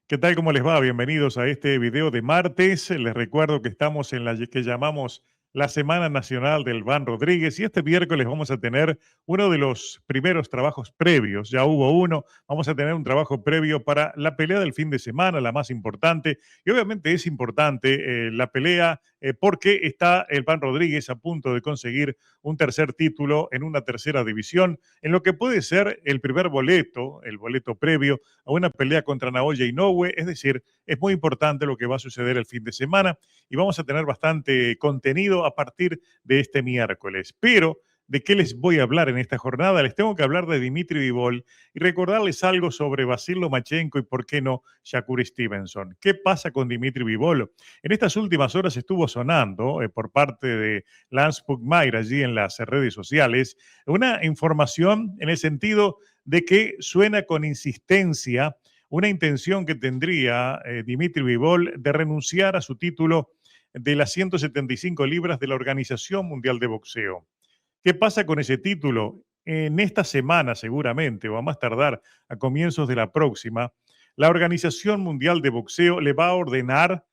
¿Qué tal? ¿Cómo les va? Bienvenidos a este video de martes. Les recuerdo que estamos en la que llamamos la Semana Nacional del Van Rodríguez y este miércoles vamos a tener uno de los primeros trabajos previos. Ya hubo uno, vamos a tener un trabajo previo para la pelea del fin de semana, la más importante. Y obviamente es importante la pelea porque está el Van Rodríguez a punto de conseguir un tercer título en una tercera división, en lo que puede ser el primer boleto, el boleto previo a una pelea contra Naoya Inoue. Es decir, es muy importante lo que va a suceder el fin de semana y vamos a tener bastante contenido a partir de este miércoles. Pero, ¿de qué les voy a hablar en esta jornada? Les tengo que hablar de Dimitri Bivol y recordarles algo sobre Vasil Lomachenko y, por qué no, Shakur Stevenson. ¿Qué pasa con Dimitri Bivol? En estas últimas horas estuvo sonando por parte de Lance Pugmire allí en las redes sociales una información en el sentido de que suena con insistencia una intención que tendría Dimitri Bivol de renunciar a su título de las 175 libras de la Organización Mundial de Boxeo. ¿Qué pasa con ese título? En esta semana seguramente, o a más tardar a comienzos de la próxima, la Organización Mundial de Boxeo le va a ordenar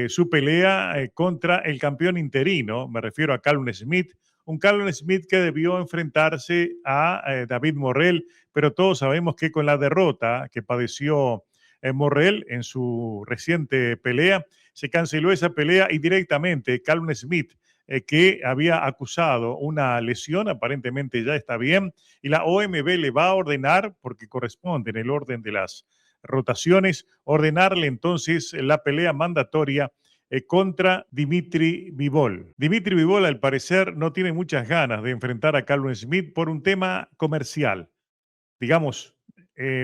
su pelea contra el campeón interino, me refiero a Callum Smith, un Callum Smith que debió enfrentarse a David Morrell, pero todos sabemos que con la derrota que padeció Morrell en su reciente pelea, se canceló esa pelea y directamente Callum Smith, que había acusado una lesión, aparentemente ya está bien, y la OMB le va a ordenar, porque corresponde en el orden de las rotaciones, ordenarle entonces la pelea mandatoria contra Dimitri Bivol. Dimitri Bivol, al parecer, no tiene muchas ganas de enfrentar a Callum Smith por un tema comercial, digamos,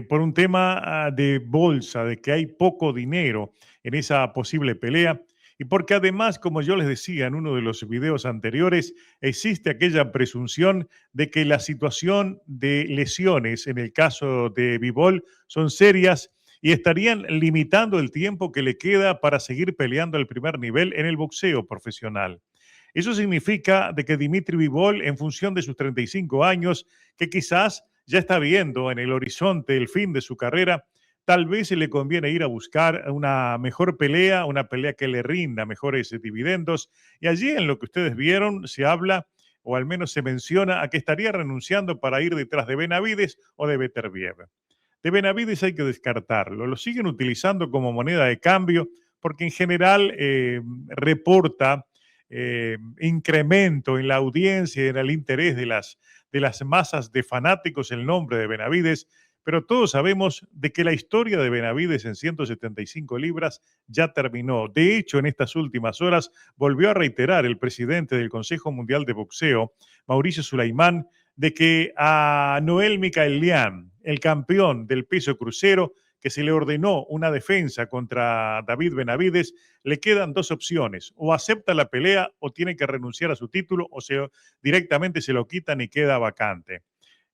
por un tema de bolsa, de que hay poco dinero en esa posible pelea. Y porque además, como yo les decía en uno de los videos anteriores, existe aquella presunción de que la situación de lesiones en el caso de Bivol son serias y estarían limitando el tiempo que le queda para seguir peleando al primer nivel en el boxeo profesional. Eso significa de que Dimitri Bivol, en función de sus 35 años, que quizás ya está viendo en el horizonte el fin de su carrera, tal vez se le conviene ir a buscar una mejor pelea, una pelea que le rinda mejores dividendos. Y allí en lo que ustedes vieron se habla, o al menos se menciona, a que estaría renunciando para ir detrás de Benavides o de Beterbiev. De Benavides hay que descartarlo, lo siguen utilizando como moneda de cambio porque en general reporta incremento en la audiencia y en el interés de las masas de fanáticos el nombre de Benavides, pero todos sabemos de que la historia de Benavides en 175 libras ya terminó. De hecho, en estas últimas horas volvió a reiterar el presidente del Consejo Mundial de Boxeo, Mauricio Sulaimán, de que a Noel Mikaelian, el campeón del peso crucero, que se le ordenó una defensa contra David Benavides, le quedan dos opciones: o acepta la pelea o tiene que renunciar a su título, o directamente se lo quitan y queda vacante.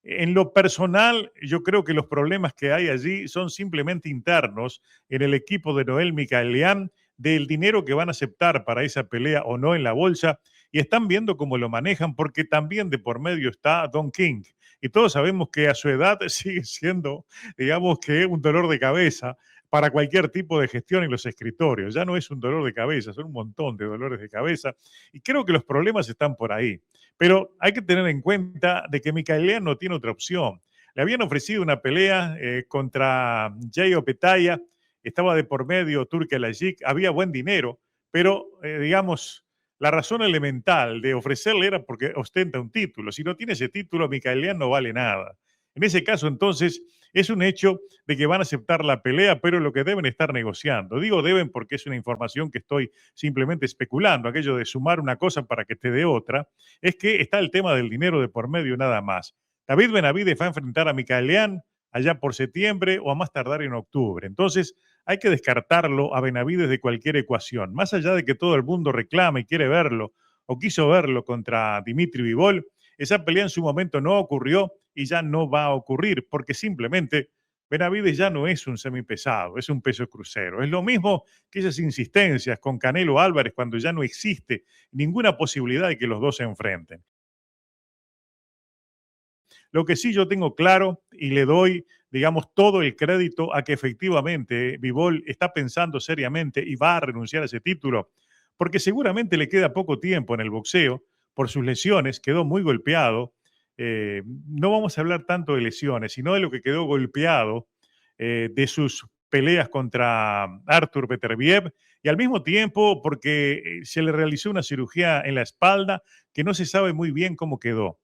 En lo personal, yo creo que los problemas que hay allí son simplemente internos en el equipo de Noel Mikaelian, del dinero que van a aceptar para esa pelea o no en la bolsa, y están viendo cómo lo manejan, porque también de por medio está Don King. Y todos sabemos que a su edad sigue siendo, digamos, que un dolor de cabeza para cualquier tipo de gestión en los escritorios. Ya no es un dolor de cabeza, son un montón de dolores de cabeza. Y creo que los problemas están por ahí. Pero hay que tener en cuenta de que Mikaelian no tiene otra opción. Le habían ofrecido una pelea contra Jay Opetaya, estaba de por medio Turki Al-Ajik, había buen dinero, pero digamos, la razón elemental de ofrecerle era porque ostenta un título. Si no tiene ese título, Mikaelian no vale nada. En ese caso, entonces, es un hecho de que van a aceptar la pelea, pero lo que deben estar negociando. Digo deben porque es una información que estoy simplemente especulando, aquello de sumar una cosa para que te dé otra, es que está el tema del dinero de por medio nada más. David Benavides va a enfrentar a Mikaelian allá por septiembre o a más tardar en octubre. Entonces, hay que descartarlo a Benavides de cualquier ecuación. Más allá de que todo el mundo reclama y quiere verlo o quiso verlo contra Dimitri Bivol, esa pelea en su momento no ocurrió y ya no va a ocurrir porque simplemente Benavides ya no es un semipesado, es un peso crucero. Es lo mismo que esas insistencias con Canelo Álvarez cuando ya no existe ninguna posibilidad de que los dos se enfrenten. Lo que sí yo tengo claro y le doy, digamos, todo el crédito a que efectivamente Bivol está pensando seriamente y va a renunciar a ese título, porque seguramente le queda poco tiempo en el boxeo por sus lesiones, quedó muy golpeado. No vamos a hablar tanto de lesiones, sino de lo que quedó golpeado de sus peleas contra Artur Beterbiev y al mismo tiempo porque se le realizó una cirugía en la espalda que no se sabe muy bien cómo quedó.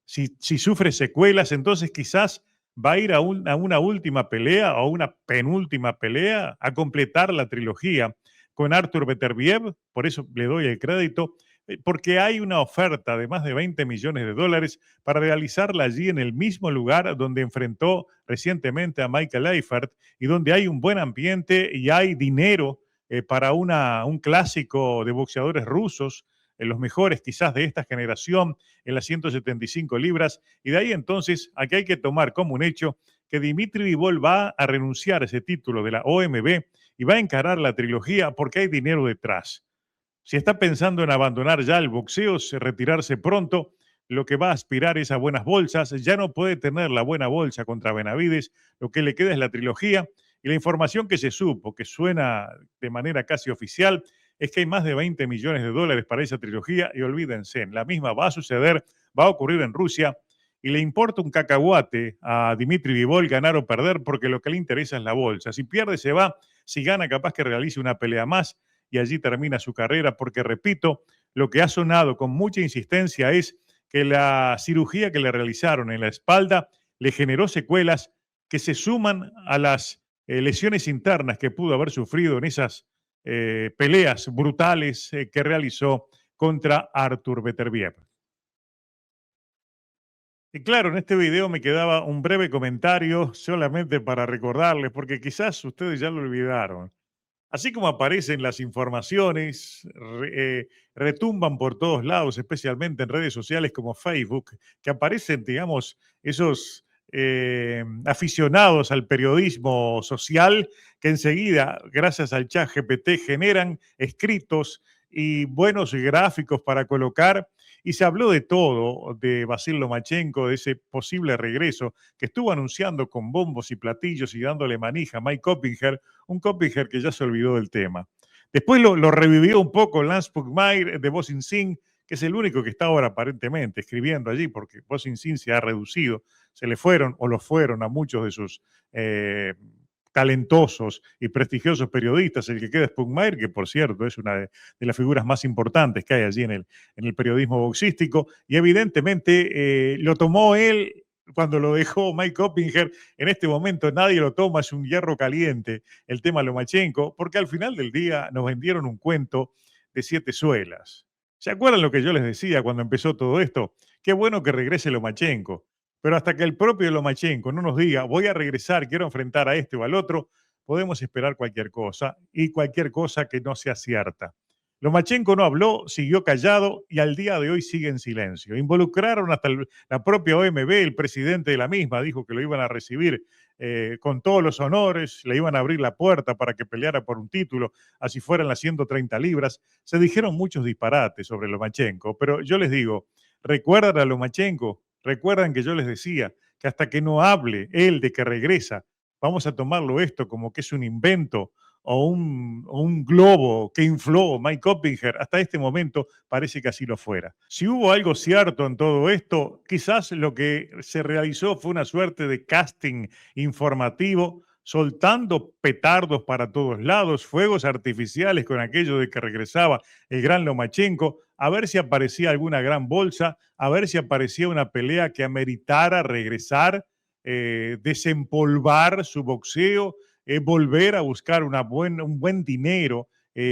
Si sufre secuelas, entonces quizás va a ir a una última pelea o una penúltima pelea a completar la trilogía con Artur Beterbiev, por eso le doy el crédito, porque hay una oferta de más de 20 millones de dólares para realizarla allí en el mismo lugar donde enfrentó recientemente a Michael Eifert y donde hay un buen ambiente y hay dinero para un clásico de boxeadores rusos, los mejores quizás de esta generación, en las 175 libras. Y de ahí entonces, aquí hay que tomar como un hecho que Dimitri Bivol va a renunciar a ese título de la OMB y va a encarar la trilogía porque hay dinero detrás. Si está pensando en abandonar ya el boxeo, retirarse pronto, lo que va a aspirar es a buenas bolsas. Ya no puede tener la buena bolsa contra Benavides. Lo que le queda es la trilogía. Y la información que se supo, que suena de manera casi oficial, es que hay más de 20 millones de dólares para esa trilogía. Y olvídense, la misma va a suceder, va a ocurrir en Rusia. Y le importa un cacahuate a Dimitri Bivol ganar o perder, porque lo que le interesa es la bolsa. Si pierde, se va. Si gana, capaz que realice una pelea más y allí termina su carrera, porque repito, lo que ha sonado con mucha insistencia es que la cirugía que le realizaron en la espalda le generó secuelas que se suman a las lesiones internas que pudo haber sufrido en esas peleas brutales que realizó contra Artur Beterbiev. Y claro, en este video me quedaba un breve comentario solamente para recordarles, porque quizás ustedes ya lo olvidaron. Así como aparecen las informaciones, retumban por todos lados, especialmente en redes sociales como Facebook, que aparecen, digamos, esos aficionados al periodismo social que enseguida, gracias al chat GPT, generan escritos y buenos gráficos para colocar. Y se habló de todo, de Vasil Lomachenko, de ese posible regreso que estuvo anunciando con bombos y platillos y dándole manija a Mike Coppinger, un Coppinger que ya se olvidó del tema. Después lo revivió un poco Lance Pugmire de Boxing Sin, que es el único que está ahora aparentemente escribiendo allí, porque Boxing Sin se ha reducido, se le fueron o lo fueron a muchos de sus talentosos y prestigiosos periodistas. El que queda es Pugmire, que por cierto es una de las figuras más importantes que hay allí en el periodismo boxístico, y evidentemente lo tomó él cuando lo dejó Mike Coppinger. En este momento nadie lo toma, es un hierro caliente el tema Lomachenko, porque al final del día nos vendieron un cuento de 7 suelas. ¿Se acuerdan lo que yo les decía cuando empezó todo esto? Qué bueno que regrese Lomachenko, pero hasta que el propio Lomachenko no nos diga, voy a regresar, quiero enfrentar a este o al otro, podemos esperar cualquier cosa y cualquier cosa que no sea cierta. Lomachenko no habló, siguió callado y al día de hoy sigue en silencio. Involucraron hasta la propia OMB, el presidente de la misma dijo que lo iban a recibir con todos los honores, le iban a abrir la puerta para que peleara por un título, así fueran las 130 libras. Se dijeron muchos disparates sobre Lomachenko, pero yo les digo, recuerdan a Lomachenko, recuerdan que yo les decía que hasta que no hable él de que regresa, vamos a tomarlo esto como que es un invento o un globo que infló Mike Coppinger, hasta este momento parece que así lo fuera. Si hubo algo cierto en todo esto, quizás lo que se realizó fue una suerte de casting informativo, soltando petardos para todos lados, fuegos artificiales con aquello de que regresaba el gran Lomachenko, a ver si aparecía alguna gran bolsa, a ver si aparecía una pelea que ameritara regresar, desempolvar su boxeo, volver a buscar un buen dinero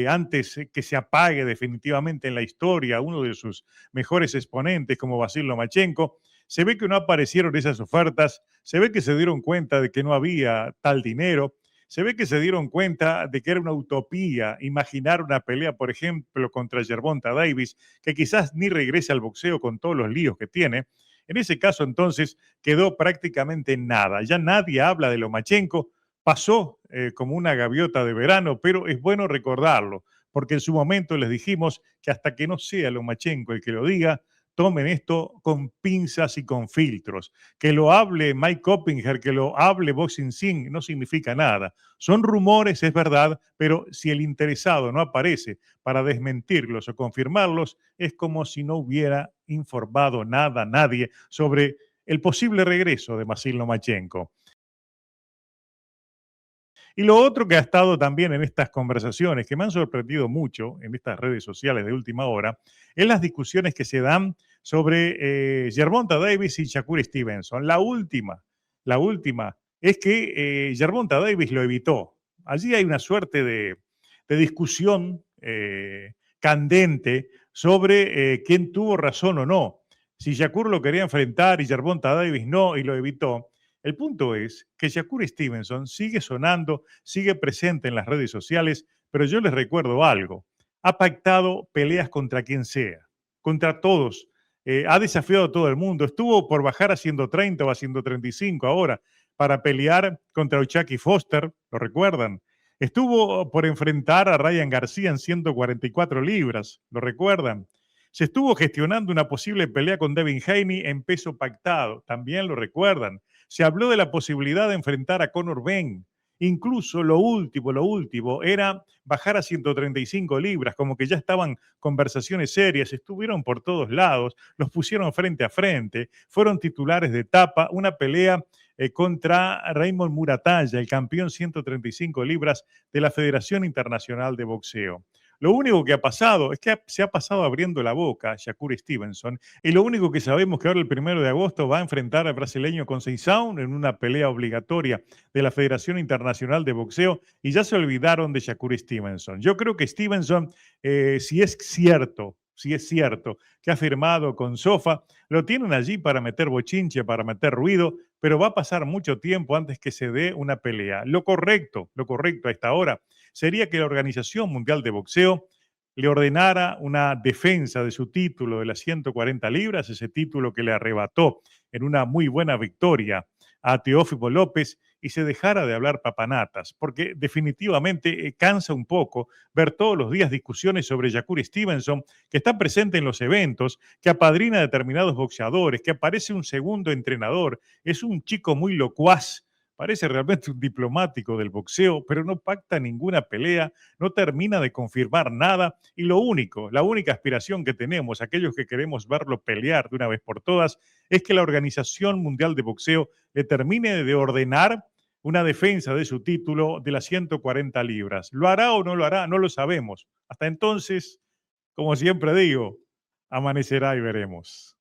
antes que se apague definitivamente en la historia uno de sus mejores exponentes como Vasil Lomachenko. Se ve que no aparecieron esas ofertas, se ve que se dieron cuenta de que no había tal dinero, se ve que se dieron cuenta de que era una utopía imaginar una pelea, por ejemplo, contra Gervonta Davis, que quizás ni regrese al boxeo con todos los líos que tiene. En ese caso, entonces, quedó prácticamente nada. Ya nadie habla de Lomachenko, pasó como una gaviota de verano, pero es bueno recordarlo, porque en su momento les dijimos que hasta que no sea Lomachenko el que lo diga, tomen esto con pinzas y con filtros. Que lo hable Mike Coppinger, que lo hable Boxing Singh, no significa nada. Son rumores, es verdad, pero si el interesado no aparece para desmentirlos o confirmarlos, es como si no hubiera informado nada nadie sobre el posible regreso de Vasil Lomachenko. Y lo otro que ha estado también en estas conversaciones, que me han sorprendido mucho en estas redes sociales de última hora, es las discusiones que se dan sobre Gervonta Davis y Shakur Stevenson. La última es que Gervonta Davis lo evitó. Allí hay una suerte de discusión candente sobre quién tuvo razón o no. Si Shakur lo quería enfrentar y Gervonta Davis no y lo evitó. El punto es que Shakur Stevenson sigue sonando, sigue presente en las redes sociales, pero yo les recuerdo algo. Ha pactado peleas contra quien sea, contra todos. Ha desafiado a todo el mundo. Estuvo por bajar a 130 o a 135 ahora para pelear contra O'Chaki Foster, ¿lo recuerdan? Estuvo por enfrentar a Ryan García en 144 libras, ¿lo recuerdan? Se estuvo gestionando una posible pelea con Devin Haney en peso pactado, también lo recuerdan. Se habló de la posibilidad de enfrentar a Conor Benn. Incluso lo último era bajar a 135 libras, como que ya estaban conversaciones serias, estuvieron por todos lados, los pusieron frente a frente, fueron titulares de etapa, una pelea contra Raymond Muratalla, el campeón 135 libras de la Federación Internacional de Boxeo. Lo único que ha pasado es que se ha pasado abriendo la boca Shakur Stevenson y lo único que sabemos que ahora el 1 de agosto va a enfrentar al brasileño Conceição en una pelea obligatoria de la Federación Internacional de Boxeo y ya se olvidaron de Shakur Stevenson. Yo creo que Stevenson, si es cierto que ha firmado con Sofa, lo tienen allí para meter bochinche, para meter ruido, pero va a pasar mucho tiempo antes que se dé una pelea. Lo correcto a esta hora sería que la Organización Mundial de Boxeo le ordenara una defensa de su título de las 140 libras, ese título que le arrebató en una muy buena victoria a Teófimo López y se dejara de hablar papanatas, porque definitivamente cansa un poco ver todos los días discusiones sobre Shakur Stevenson, que está presente en los eventos, que apadrina a determinados boxeadores, que aparece un segundo entrenador, es un chico muy locuaz. Parece realmente un diplomático del boxeo, pero no pacta ninguna pelea, no termina de confirmar nada y la única aspiración que tenemos, aquellos que queremos verlo pelear de una vez por todas, es que la Organización Mundial de Boxeo le termine de ordenar una defensa de su título de las 140 libras. ¿Lo hará o no lo hará? No lo sabemos. Hasta entonces, como siempre digo, amanecerá y veremos.